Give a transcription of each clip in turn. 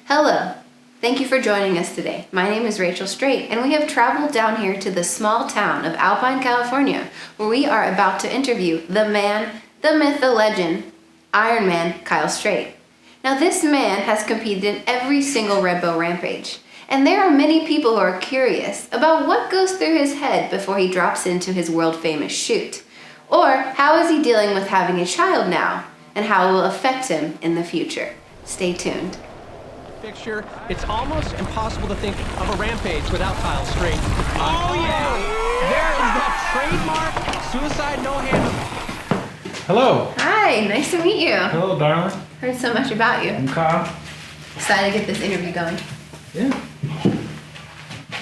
Hello. Thank you for joining us today. My name is Rachel Strait, and we have traveled down here to the small town of Alpine, California, where we are about to interview the man, the myth, the legend, Iron Man Kyle Strait. Now, this man has competed in every single Red Bull Rampage, and there are many people who are curious about what goes through his head before he drops into his world-famous shoot. Or how is he dealing with having a child now, and how it will affect him in the future. Stay tuned. Picture, it's almost impossible to think of a Rampage without Kyle Strait. Oh yeah! There is that trademark suicide no-handle. Hello. Hi, nice to meet you. Hello, darling. Heard so much about you. I'm Kyle. Excited to get this interview going. Yeah.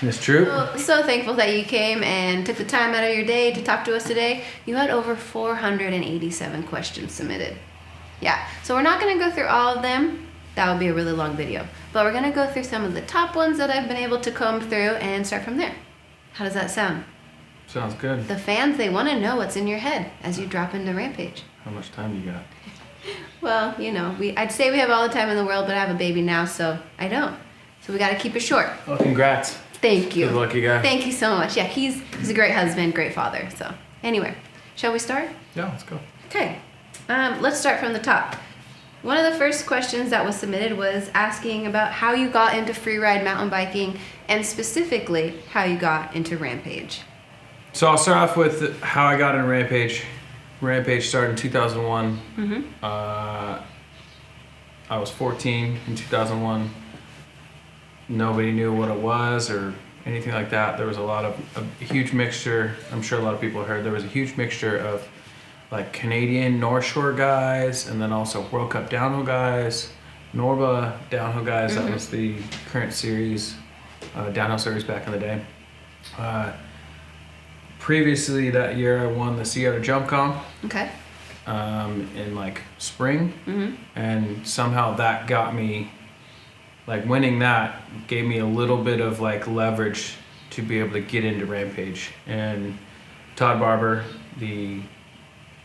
It's true. Well, so thankful that you came and took the time out of your day to talk to us today. You had over 487 questions submitted. Yeah, so we're not going to go through all of them. That would be a really long video. But we're going to go through some of the top ones that I've been able to comb through and start from there. How does that sound? Sounds good. The fans, they want to know what's in your head as you drop into Rampage. How much time do you got? Well, you know, I'd say we have all the time in the world, but I have a baby now, so I don't. So we got to keep it short. Well, congrats. Thank you. Good lucky guy. Thank you so much. Yeah, he's a great husband, great father. So anyway, shall we start? Yeah, let's go. Okay. Let's start from the top. One of the first questions that was submitted was asking about how you got into freeride mountain biking and specifically how you got into Rampage. So I'll start off with how I got in Rampage. Rampage started in 2001. Mm-hmm. I was 14 in 2001. Nobody knew what it was or anything like that. There was a huge mixture. I'm sure a lot of people heard. There was a huge mixture of like Canadian North Shore guys, and then also World Cup downhill guys, Norba downhill guys. Mm-hmm. That was the current series, downhill series back in the day. Previously that year, I won the Seattle Jump Comp. Okay. In like spring, Mm-hmm. and somehow that got me, like winning that gave me a little bit of like leverage to be able to get into Rampage. And Todd Barber, the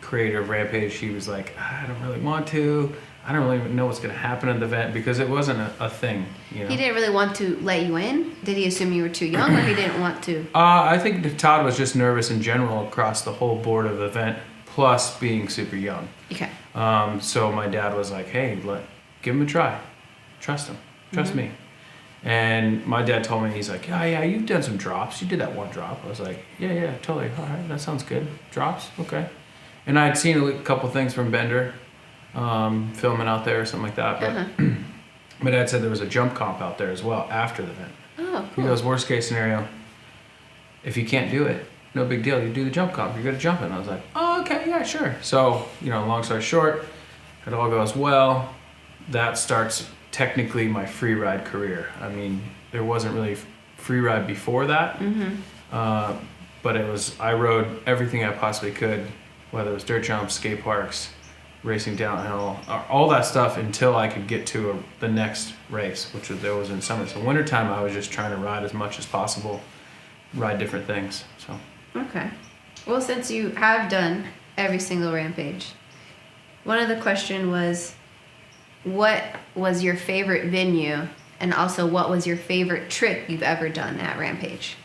creator of Rampage, he was like, I don't really want to. I don't really know what's going to happen at the event because it wasn't a thing. You know? He didn't really want to let you in? Did he assume you were too young or he didn't want to? I think that Todd was just nervous in general across the whole board of the event, plus being super young. Okay. So my dad was like, hey, give him a try. Trust him. Trust me. And my dad told me, he's like, yeah, you've done some drops. You did that one drop. I was like, yeah, totally. All right, that sounds good. Drops? Okay. And I'd seen a couple things from Bender, filming out there or something like that. But my dad said there was a jump comp out there as well after the event. Oh, cool. He goes, worst case scenario, if you can't do it, no big deal. You do the jump comp. You're good at jumping. I was like, oh, okay, yeah, sure. So, long story short, it all goes well. That starts technically my free ride career. I mean, there wasn't really free ride before that. Mm-hmm. But I rode everything I possibly could, whether it was dirt jumps, skate parks, racing downhill, all that stuff until I could get to the next race, which was in summer. So wintertime, I was just trying to ride as much as possible, ride different things. So. Okay. Well, since you have done every single Rampage, one of the question was, what was your favorite venue, and also what was your favorite trick you've ever done at Rampage?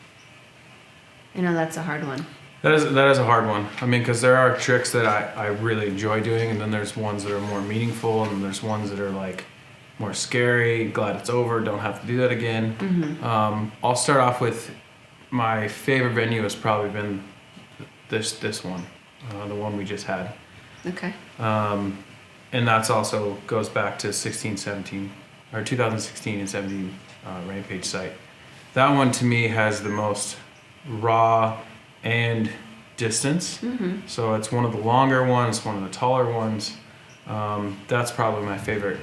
I know that's a hard one. That is a hard one. I mean, because there are tricks that I really enjoy doing, and then there's ones that are more meaningful, and there's ones that are like more scary, glad it's over, don't have to do that again. Mm-hmm. I'll start off with my favorite venue has probably been this one, the one we just had. Okay. And that's also goes back to 2016 and 17 Rampage site. That one to me has the most raw and distance. Mm-hmm. So it's one of the longer ones, one of the taller ones. That's probably my favorite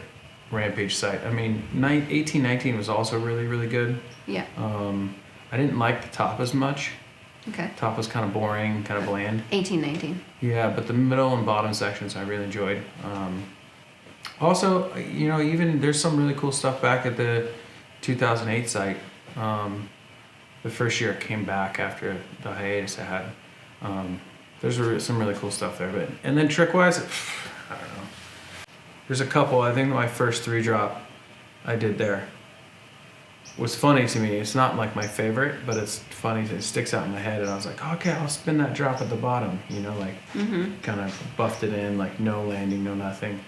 Rampage site. I mean, 1819 was also really, really good. Yeah. I didn't like the top as much. Okay. Top was kind of boring, kind of bland. 1819. Yeah, but the middle and bottom sections I really enjoyed. Also, even there's some really cool stuff back at the 2008 site. The first year it came back after the hiatus I had. There's some really cool stuff there. And then trick-wise, I don't know. There's a couple. I think my first 3 drop I did there was funny to me. It's not like my favorite, but it's funny. It sticks out in my head, and I was like, okay, I'll spin that drop at the bottom. You know, like kind of buffed it in, like no landing, no nothing.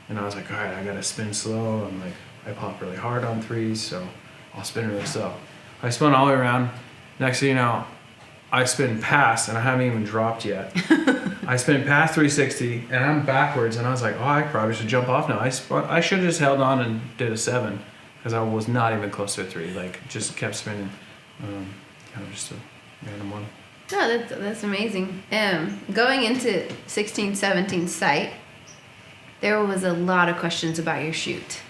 And I was like, all right, I gotta spin slow. I'm like, I pop really hard on threes, so I'll spin really slow. I spun all the way around. Next thing you know, I spin past, and I haven't even dropped yet. I spin past 360, and I'm backwards, and I was like, oh, I probably should jump off now. I should have just held on and did a 7, because I was not even close to a 3. Like, just kept spinning. Kind of just a random one. No, that's amazing. Going into 16-17 sight, there was a lot of questions about your shoot.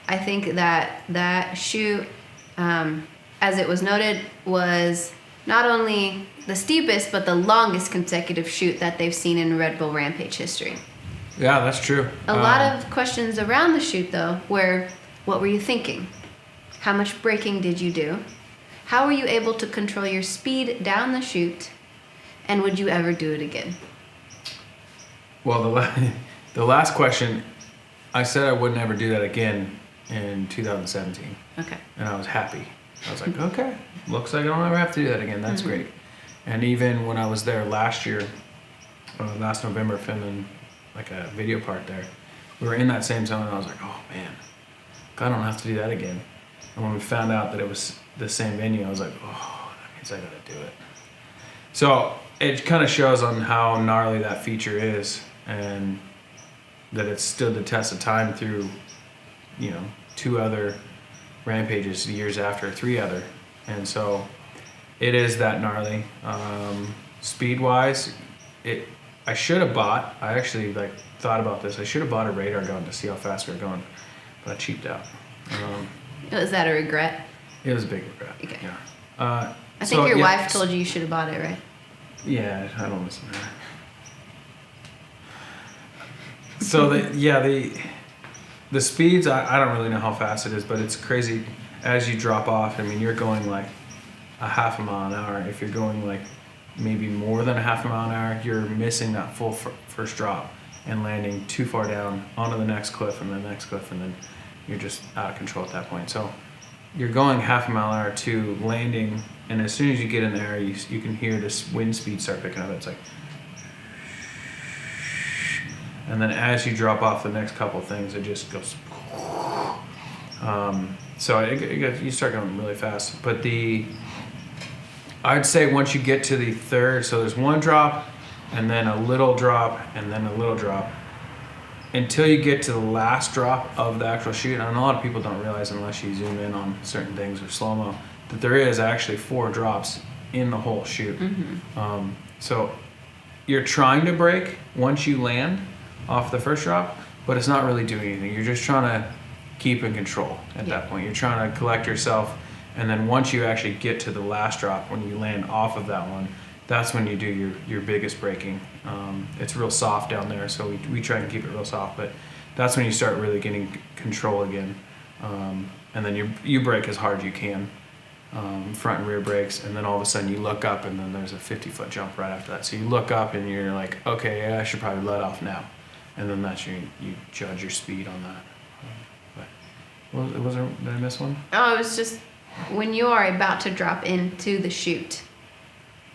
I think that shoot, as it was noted, was not only the steepest, but the longest consecutive shoot that they've seen in Red Bull Rampage history. Yeah, that's true. A lot of questions around the shoot, though, were, what were you thinking? How much braking did you do? How were you able to control your speed down the chute? And would you ever do it again? Well, the last question, I said I would never do that again in 2017. Okay. And I was happy. I was like, okay, looks like I don't ever have to do that again. That's great. And even when I was there last year, last November, filming like a video part there, we were in that same zone, and I was like, oh man, I don't have to do that again. And when we found out that it was the same venue, I was like, oh, that means I gotta do it. So it kind of shows on how gnarly that feature is, and that it's stood the test of time through, 2 other Rampages years after, 3 other. And so it is that gnarly. Speed wise, I should have bought, I actually thought about this, I should have bought a radar gun to see how fast we were going, but I cheaped out. Was that a regret? It was a big regret. Okay. Yeah. I think your wife told you should have bought it, right? Yeah, I don't listen to her. So the speeds, I don't really know how fast it is, but it's crazy as you drop off. I mean, you're going like a half a mile an hour. If you're going like maybe more than a half a mile an hour, you're missing that full first drop and landing too far down onto the next cliff and the next cliff, and then you're just out of control at that point. So you're going half a mile an hour to landing, and as soon as you get in there, you can hear this wind speed start picking up. It's like, and then as you drop off the next couple things, it just goes. So you start going really fast. But I'd say once you get to the third, so there's one drop, and then a little drop, and then a little drop, until you get to the last drop of the actual shoot. And a lot of people don't realize, unless you zoom in on certain things or slow-mo, that there is actually 4 drops in the whole shoot. So you're trying to brake once you land off the first drop, but it's not really doing anything. You're just trying to keep in control at that point. You're trying to collect yourself, and then once you actually get to the last drop, when you land off of that one, that's when you do your biggest braking. It's real soft down there, so we try and keep it real soft, but that's when you start really getting control again. And then you brake as hard as you can, front and rear brakes, and then all of a sudden you look up, and then there's a 50-foot jump right after that. So you look up and you're like, okay, I should probably let off now. And then that's you judge your speed on that. Did I miss one? Oh, it was just, when you are about to drop into the chute,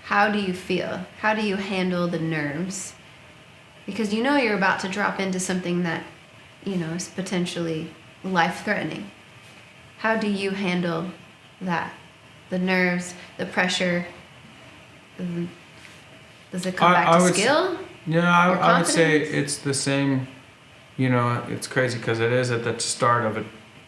how do you feel? How do you handle the nerves? Because you're about to drop into something that, is potentially life-threatening. How do you handle that? The nerves, the pressure? Does it come back to skill? I would say it's the same. It's crazy because it is at the start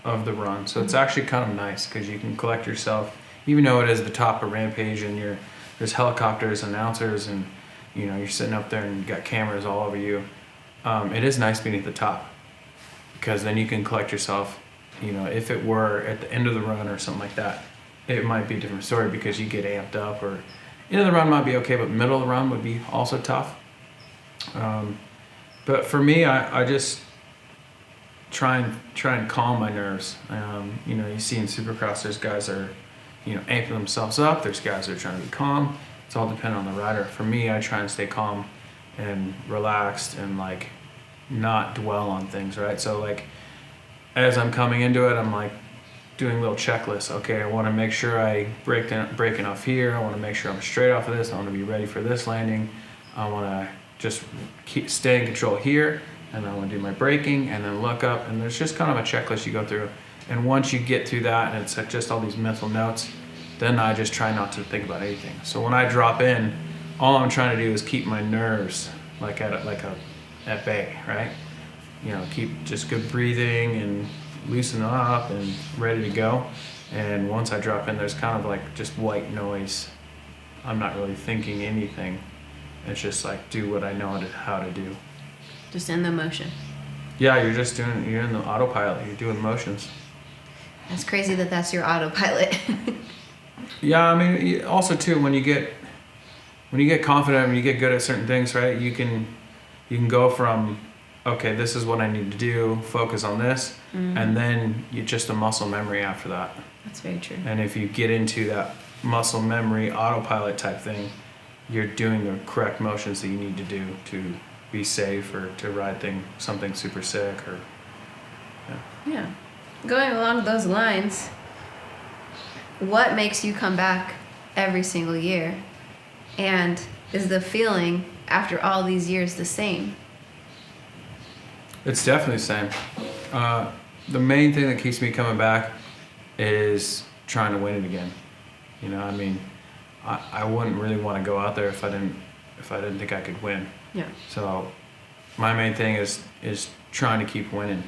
of the run, so it's actually kind of nice because you can collect yourself, even though it is the top of Rampage and there's helicopters, announcers, and you're sitting up there and you got cameras all over you. It is nice being at the top because then you can collect yourself. If it were at the end of the run or something like that, it might be a different story because you get amped up, or end of the run might be okay, but middle of the run would be also tough. But for me, I just try and calm my nerves. You see in Supercross, there's guys that are, amping themselves up. There's guys that are trying to be calm. It's all dependent on the rider. For me, I try and stay calm and relaxed and not dwell on things, right? So as I'm coming into it, I'm like doing little checklists. Okay, I want to make sure I break enough here. I want to make sure I'm straight off of this. I want to be ready for this landing. I want to just stay in control here, and I want to do my braking, and then look up. And there's just kind of a checklist you go through. And once you get through that, and it's just all these mental notes, then I just try not to think about anything. So when I drop in, all I'm trying to do is keep my nerves at bay, right? You know, keep just good breathing and loosen up and ready to go. And once I drop in, there's kind of like just white noise. I'm not really thinking anything. It's just like do what I know how to do. Just in the motion. Yeah, you're in the autopilot. You're doing motions. That's crazy that that's your autopilot. Yeah, I mean, also too, when you get confident, when you get good at certain things, right? You can go from, okay, this is what I need to do, focus on this, and then you just a muscle memory after that. That's very true. And if you get into that muscle memory autopilot type thing, you're doing the correct motions that you need to do to be safe or to ride something super sick or Yeah. Going along those lines, what makes you come back every single year? And is the feeling after all these years the same? It's definitely the same. The main thing that keeps me coming back is trying to win it again. You know, I mean, I wouldn't really want to go out there if I didn't think I could win. Yeah. So my main thing is trying to keep winning.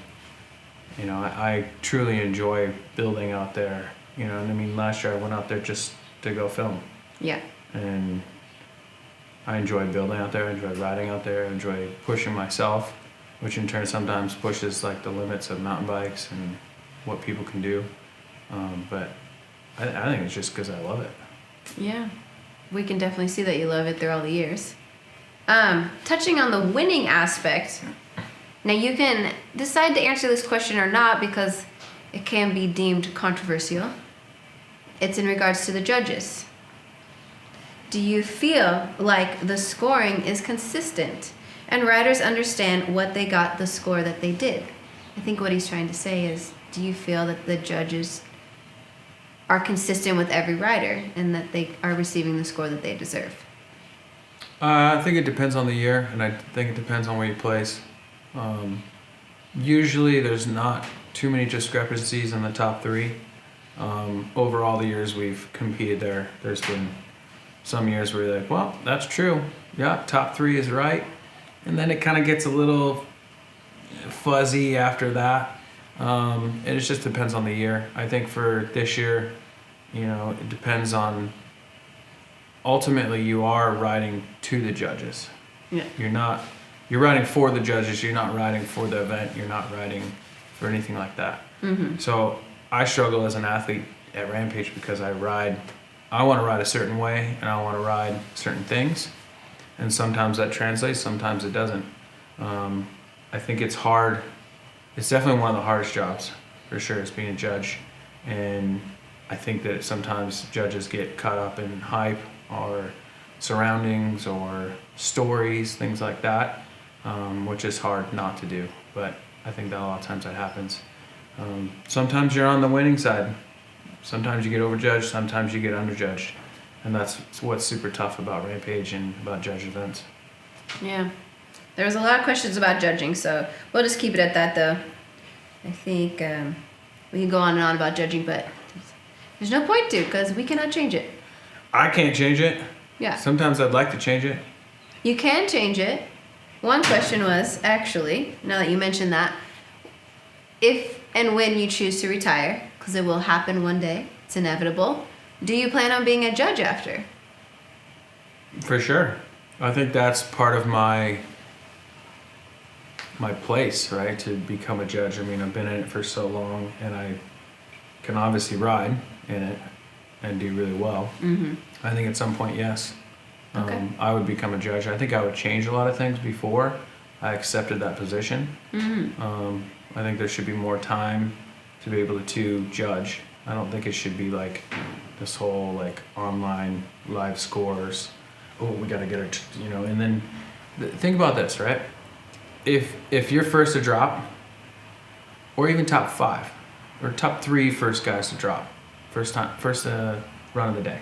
You know, I truly enjoy building out there. You know, and I mean, last year I went out there just to go film. Yeah. And I enjoy building out there. I enjoy riding out there. I enjoy pushing myself, which in turn sometimes pushes like the limits of mountain bikes and what people can do. But I think it's just because I love it. Yeah. We can definitely see that you love it through all the years. Touching on the winning aspect, now you can decide to answer this question or not because it can be deemed controversial. It's in regards to the judges. Do you feel like the scoring is consistent and riders understand what they got the score that they did? I think what he's trying to say is, do you feel that the judges are consistent with every rider and that they are receiving the score that they deserve? I think it depends on the year, and I think it depends on where you place. Usually there's not too many discrepancies in the top three. Over all the years we've competed there, there's been some years where you're like, well, that's true. Yeah, top three is right. And then it kind of gets a little fuzzy after that. And it just depends on the year. I think for this year, you know, it depends on, ultimately you are riding to the judges. Yeah. You're riding for the judges. You're not riding for the event. You're not riding for anything like that. Mm-hmm. So I struggle as an athlete at Rampage because I want to ride a certain way and I want to ride certain things. And sometimes that translates, sometimes it doesn't. I think it's hard. It's definitely one of the hardest jobs, for sure, is being a judge. And I think that sometimes judges get caught up in hype or surroundings or stories, things like that, which is hard not to do. But I think that a lot of times that happens. Sometimes you're on the winning side. Sometimes you get overjudged, sometimes you get underjudged. And that's what's super tough about Rampage and about judge events. Yeah. There was a lot of questions about judging, so we'll just keep it at that, though. I think we can go on and on about judging, but there's no point to, because we cannot change it. I can't change it. Yeah. Sometimes I'd like to change it. You can change it. One question was, actually, now that you mentioned that, if and when you choose to retire, because it will happen one day, it's inevitable, do you plan on being a judge after? For sure. I think that's part of my place, right, to become a judge. I mean, I've been in it for so long, and I can obviously ride in it and do really well. Mm-hmm. I think at some point, yes. Okay. I would become a judge. I think I would change a lot of things before I accepted that position. Mm-hmm. I think there should be more time to be able to judge. I don't think it should be like this whole like online live scores. Oh, we got to get it, you know. And then think about this, right? If you're first to drop, or even top 5, or top 3 first guys to drop, first run of the day,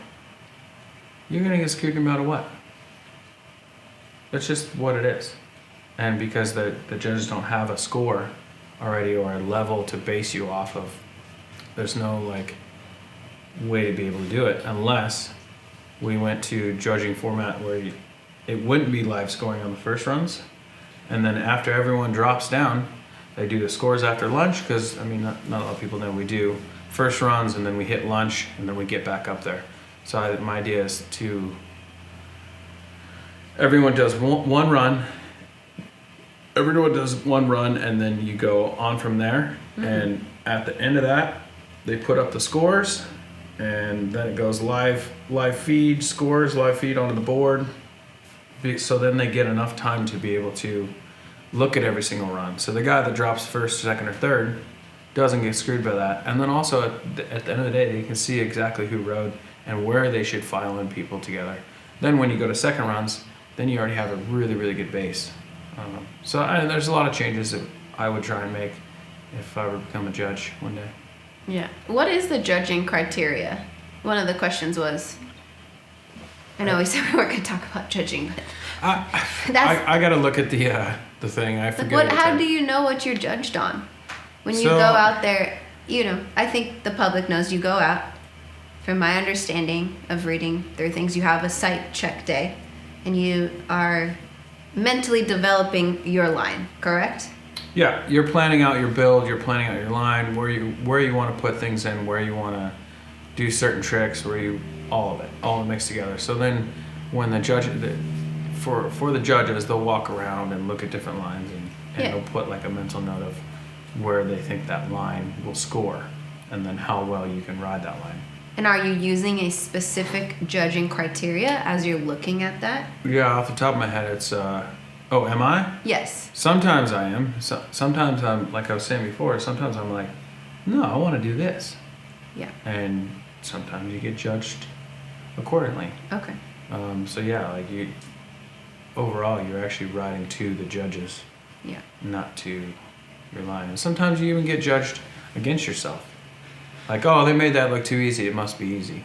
you're gonna get screwed no matter what. That's just what it is. And because the judges don't have a score already or a level to base you off of, there's no like way to be able to do it unless we went to judging format where it wouldn't be live scoring on the first runs, and then after everyone drops down, they do the scores after lunch, because I mean not a lot of people know we do first runs and then we hit lunch and then we get back up there. So my idea is to everyone does one run, and then you go on from there. Mm-hmm. And at the end of that, they put up the scores, and then it goes live feed scores, live feed onto the board. So then they get enough time to be able to look at every single run. So the guy that drops first, second, or third doesn't get screwed by that. And then also at the end of the day, they can see exactly who rode and where they should file in people together. Then when you go to second runs, then you already have a really, really good base. So there's a lot of changes that I would try and make if I were to become a judge one day. Yeah. What is the judging criteria? One of the questions was, I know we said we weren't going to talk about judging, but I got to look at the thing. I forget. How do you know what you're judged on? When you go out there, I think the public knows you go out. From my understanding of reading through things, you have a sight check day, and you are mentally developing your line, correct? Yeah, you're planning out your build, you're planning out your line, where you want to put things in, where you want to do certain tricks, all of it mixed together. So then when the for the judges, they'll walk around and look at different lines, and they'll put like a mental note of where they think that line will score, and then how well you can ride that line. And are you using a specific judging criteria as you're looking at that? Yeah, off the top of my head, it's am I? Yes. Sometimes I am. Sometimes I'm, like I was saying before, sometimes I'm like, no, I want to do this. Yeah. And sometimes you get judged accordingly. Okay. So yeah, like overall, you're actually riding to the judges. Yeah. Not to your line. And sometimes you even get judged against yourself. Like, oh, they made that look too easy, it must be easy.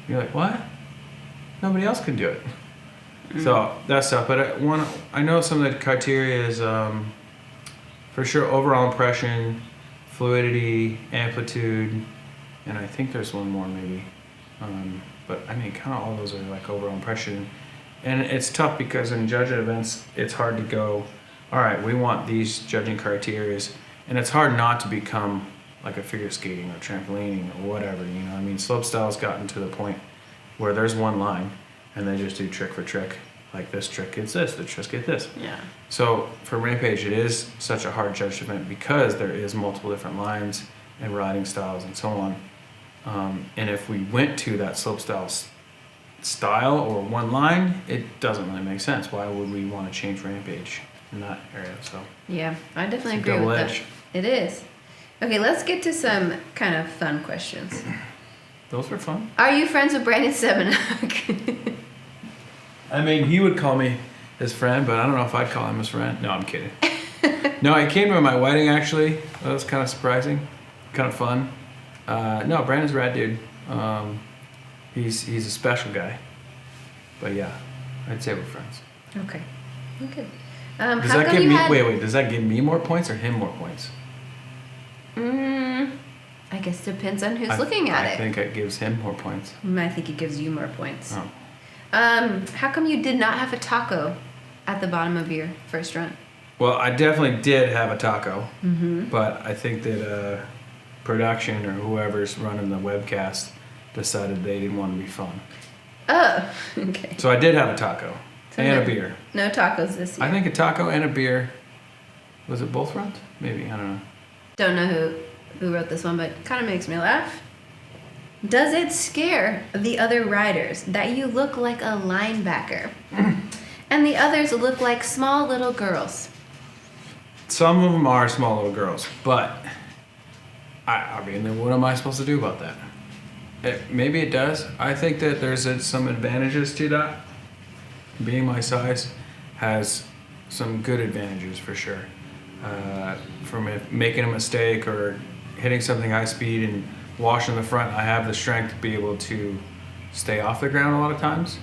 You're like, what? Nobody else can do it. Mm-hmm. So that stuff. But I know some of the criteria is for sure overall impression, fluidity, amplitude, and I think there's one more maybe. But I mean, kind of all those are like overall impression. And it's tough because in judging events, it's hard to go, all right, we want these judging criteria, and it's hard not to become like a figure skating or trampolining or whatever, I mean, slopestyle's gotten to the point where there's one line and they just do trick for trick. Like this trick gets this, the trick gets this. Yeah. So for Rampage, it is such a hard judged event because there is multiple different lines and riding styles and so on. And if we went to that slopestyle style or one line, it doesn't really make sense. Why would we want to change Rampage in that area? So yeah, I definitely agree with that. It is. Okay, let's get to some kind of fun questions. Those were fun. Are you friends with Brandon Semenuk? I mean, he would call me his friend, but I don't know if I'd call him his friend. No, I'm kidding. No, he came to my wedding, actually. That was kind of surprising. Kind of fun. No, Brandon's a rad dude. He's a special guy. But yeah, I'd say we're friends. Okay. Okay. Does that give me... Wait. Does that give me more points or him more points? I guess it depends on who's looking at it. I think it gives him more points. I think it gives you more points. Oh. How come you did not have a taco at the bottom of your first run? Well, I definitely did have a taco, but I think that production or whoever's running the webcast decided they didn't want to be fun. Oh, okay. So I did have a taco and a beer. No tacos this year. I think a taco and a beer. Was it both runs? Maybe, I don't know. Don't know who wrote this one, but it kind of makes me laugh. Does it scare the other riders that you look like a linebacker and the others look like small little girls? Some of them are small little girls, but I mean, then what am I supposed to do about that? Maybe it does. I think that there's some advantages to that. Being my size has some good advantages for sure. from making a mistake or hitting something high speed and washing the front, I have the strength to be able to stay off the ground a lot of times,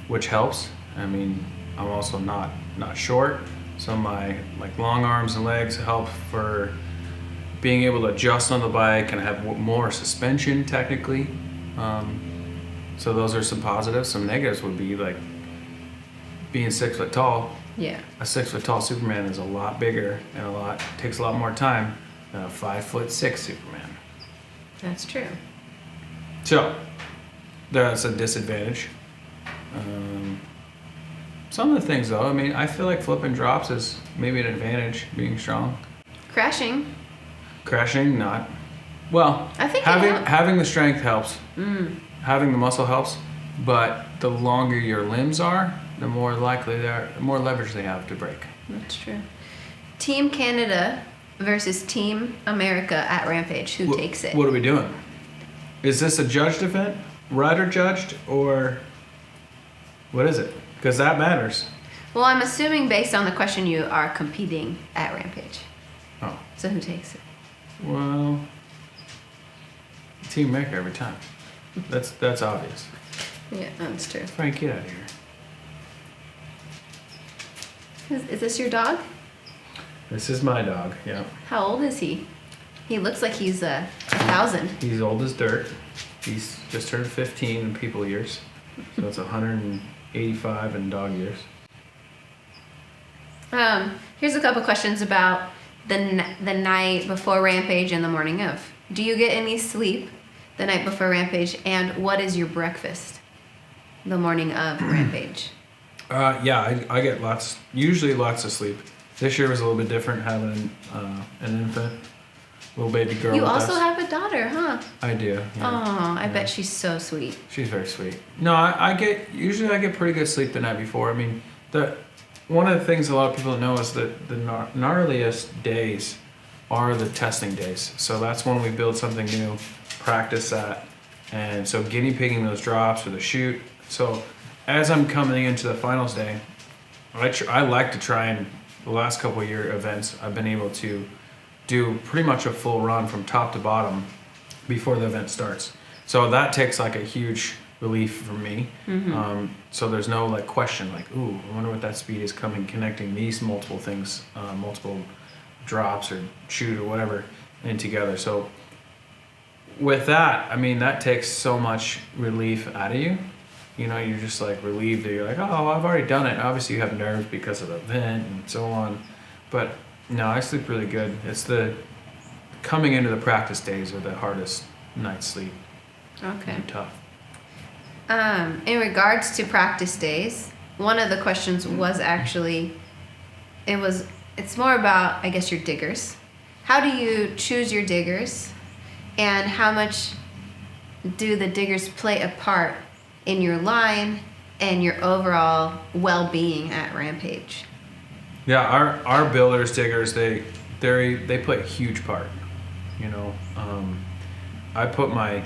which helps. I mean, I'm also not short, so my like long arms and legs help for being able to adjust on the bike and have more suspension technically. So those are some positives. Some negatives would be like being 6 foot tall. Yeah. A 6 foot tall Superman is a lot bigger and takes a lot more time than a 5'6" Superman. That's true. So that's a disadvantage. Some of the things though, I mean, I feel like flipping drops is maybe an advantage, being strong. Crashing, not. Well, I think having the strength helps. Having the muscle helps, but the longer your limbs are, the more likely the more leverage they have to break. That's true. Team Canada versus Team America at Rampage. Who takes it? What are we doing? Is this a judged event? Rider judged, or what is it? Because that matters. Well, I'm assuming based on the question you are competing at Rampage. Oh. So who takes it? Well, Team America every time. That's obvious. Yeah, that's true. Frank, get out of here. Is this your dog? This is my dog, yeah. How old is he? He looks like he's 1,000. He's old as dirt. He's just turned 15 in people years. So it's 185 in dog years. Here's a couple questions about the night before Rampage and the morning of. Do you get any sleep the night before Rampage, and what is your breakfast the morning of Rampage? Yeah, I get usually lots of sleep. This year was a little bit different having an infant, little baby girl. You with also us. have a daughter, huh? I do. Yeah. Oh, I bet she's so sweet. She's very sweet. No, I get pretty good sleep the night before. I mean, one of the things a lot of people don't know is that the gnarliest days are the testing days. So that's when we build something new, practice that, and so guinea pigging those drops or the shoot. So as I'm coming into the finals day, I like to try and the last couple of year events I've been able to do pretty much a full run from top to bottom before the event starts. So that takes like a huge relief for me. So there's no like question like, ooh, I wonder what that speed is connecting these multiple things, multiple drops or shoot or whatever in together. So with that, I mean, that takes so much relief out of you. You know, you're just like relieved that you're like, oh, I've already done it. Obviously you have nerves because of the event and so on. But no, I sleep really good. It's the coming into the practice days are the hardest night's sleep. Okay. Tough. In regards to practice days, one of the questions was actually, it's more about, I guess, your diggers. How do you choose your diggers, and how much do the diggers play a part in your line and your overall well-being at Rampage? Yeah, our builders, diggers, they play a huge part. You know, I put my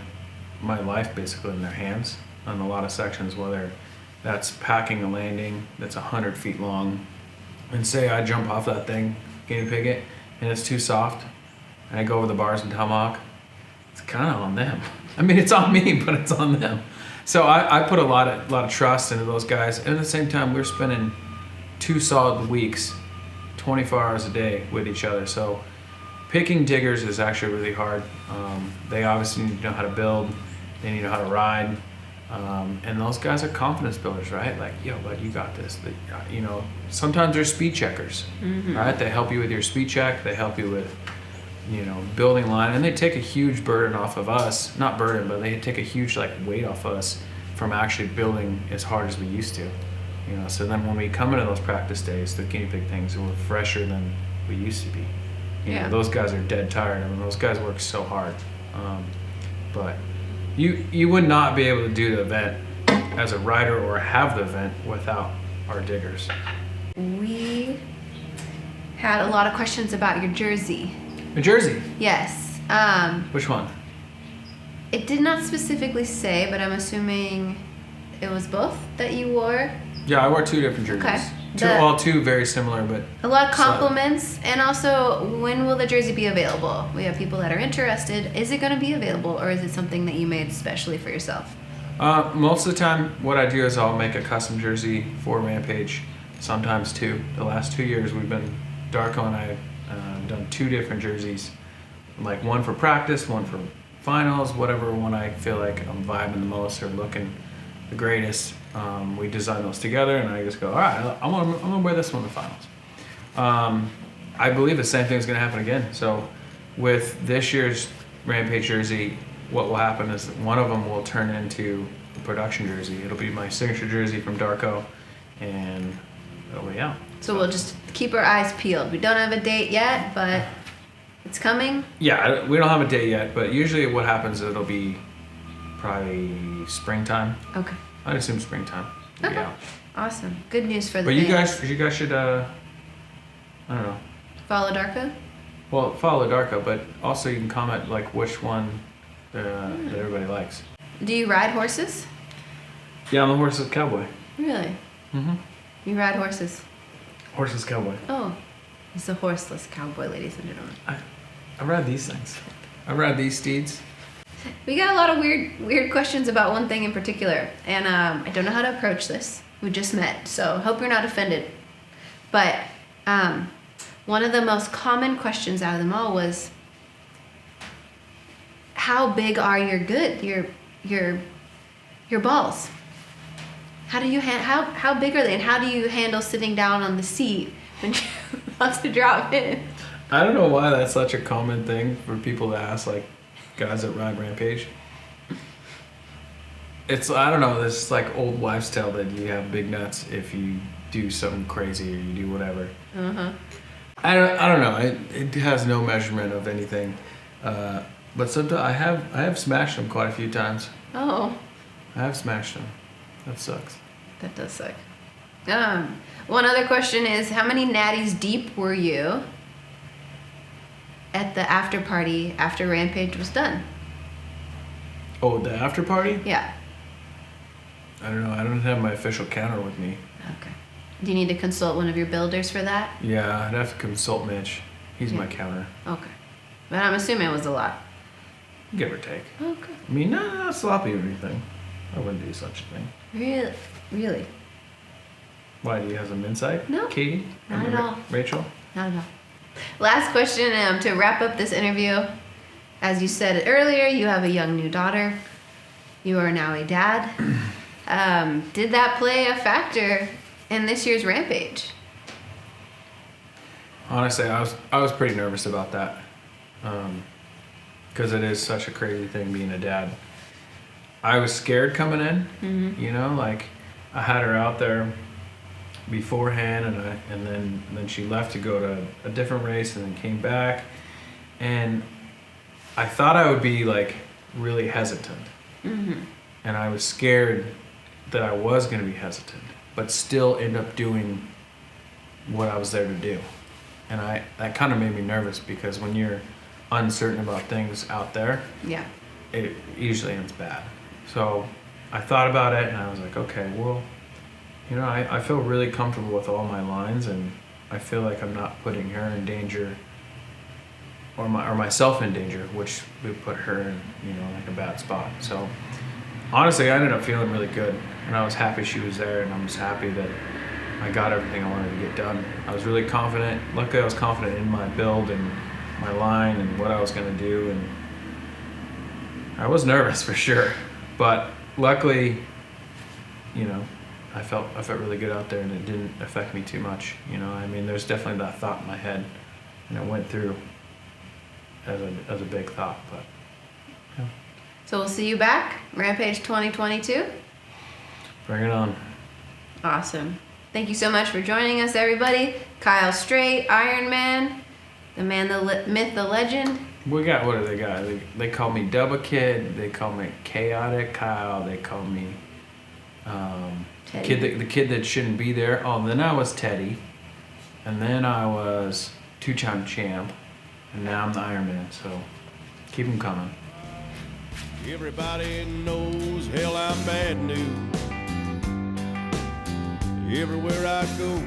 life basically in their hands on a lot of sections, whether that's packing a landing that's 100 feet long, and say I jump off that thing, guinea pig it, and it's too soft, and I go over the bars and tomahawk. It's kind of on them. I mean, it's on me, but it's on them. So I put a lot of trust into those guys, and at the same time, we're spending 2 solid weeks, 24 hours a day with each other. So picking diggers is actually really hard. They obviously need to know how to build, they need to know how to ride, and those guys are confidence builders, right? Like, yo, bud, you got this. You know, sometimes they're speed checkers, right? They help you with your speed check. They help you with, you know, building line, and they take a huge burden off of us. Not burden, but they take a huge like weight off of us from actually building as hard as we used to. You know, so then when we come into those practice days, the guinea pig things, we're fresher than we used to be. You know, those guys are dead tired. I mean, those guys work so hard. But you would not be able to do the event as a rider or have the event without our diggers. We had a lot of questions about your jersey. A jersey? Yes. Which one? It did not specifically say, but I'm assuming it was both that you wore. Yeah, I wore 2 different jerseys. Okay. Two very similar, but a lot of compliments. And also, when will the jersey be available? We have people that are interested. Is it going to be available, or is it something that you made specially for yourself? Most of the time, what I do is I'll make a custom jersey for Rampage, sometimes two. The last 2 years, Darko and I have done 2 different jerseys, like one for practice, one for finals, whatever one I feel like I'm vibing the most or looking the greatest. We design those together, and I just go, all right, I'm gonna wear this one in the finals. I believe the same thing is gonna happen again. So with this year's Rampage jersey, what will happen is that one of them will turn into a production jersey. It'll be my signature jersey from Darko, and it'll be out. So we'll just keep our eyes peeled. We don't have a date yet, but it's coming. Yeah, we don't have a date yet, but usually what happens is it'll be probably springtime. Okay. I'd assume springtime. Okay. Yeah. Awesome. Good news for the But you fans. guys should I don't know. Follow Darko? Well, follow Darko, but also you can comment like which one that everybody likes. Do you ride horses? Yeah, I'm a horseless cowboy. Really? Mm-hmm. You ride horses? Horseless cowboy. Oh. He's a horseless cowboy, ladies and gentlemen. I ride these things. I ride these steeds. We got a lot of weird questions about one thing in particular, and I don't know how to approach this. We just met, so hope you're not offended. But one of the most common questions out of them all was, how big are your balls? How do you how big are they, and how do you handle sitting down on the seat when you're about to drop in? I don't know why that's such a common thing for people to ask, like guys that ride Rampage. I don't know, this like old wives' tale that you have big nuts if you do something crazy or you do whatever. Uh-huh. I don't know. It has no measurement of anything. But sometimes I have smashed them quite a few times. Oh. I have smashed them. That sucks. That does suck. One other question is, how many natties deep were you at the after party after Rampage was done? Oh, the after party? Yeah. I don't know. I don't have my official counter with me. Okay. Do you need to consult one of your builders for that? Yeah, I'd have to consult Mitch. He's my counter. Okay. But I'm assuming it was a lot. Give or take. Okay. I mean, not sloppy or anything. I wouldn't do such a thing. Really? Really? Why, do you have some insight? No. Katie? Not at all. Rachel? Not at all. Last question to wrap up this interview. As you said earlier, you have a young new daughter. You are now a dad. Did that play a factor in this year's Rampage? Honestly, I was pretty nervous about that. Because it is such a crazy thing being a dad. I was scared coming in. Mm-hmm. You know, like I had her out there beforehand, and then she left to go to a different race, and then came back, and I thought I would be like really hesitant. Mm-hmm. And I was scared that I was going to be hesitant, but still end up doing what I was there to do. And that kind of made me nervous, because when you're uncertain about things out there, Yeah. it usually ends bad. So I thought about it, and I was like, okay, well, you know, I feel really comfortable with all my lines, and I feel like I'm not putting her in danger, or myself in danger, which would put her in, you know, like a bad spot. So honestly, I ended up feeling really good, and I was happy she was there, and I'm just happy that I got everything I wanted to get done. I was really confident. Luckily, I was confident in my build and my line and what I was going to do, and I was nervous for sure, but luckily, you know, I felt really good out there, and it didn't affect me too much. You know, I mean, there's definitely that thought in my head, and it went through as a big thought, but yeah. So we'll see you back, Rampage 2022. Bring it on. Awesome. Thank you so much for joining us, everybody. Kyle Strait, Iron Man, the man, the myth, the legend. We got, what do they got? They call me Dubba Kid. They call me Chaotic Kyle. They call me Teddy. the kid that shouldn't be there. Oh, then I was Teddy, and then I was two-time champ, and now I'm the Iron Man. So keep them coming. Everybody knows, hell, I'm bad news. Everywhere I go,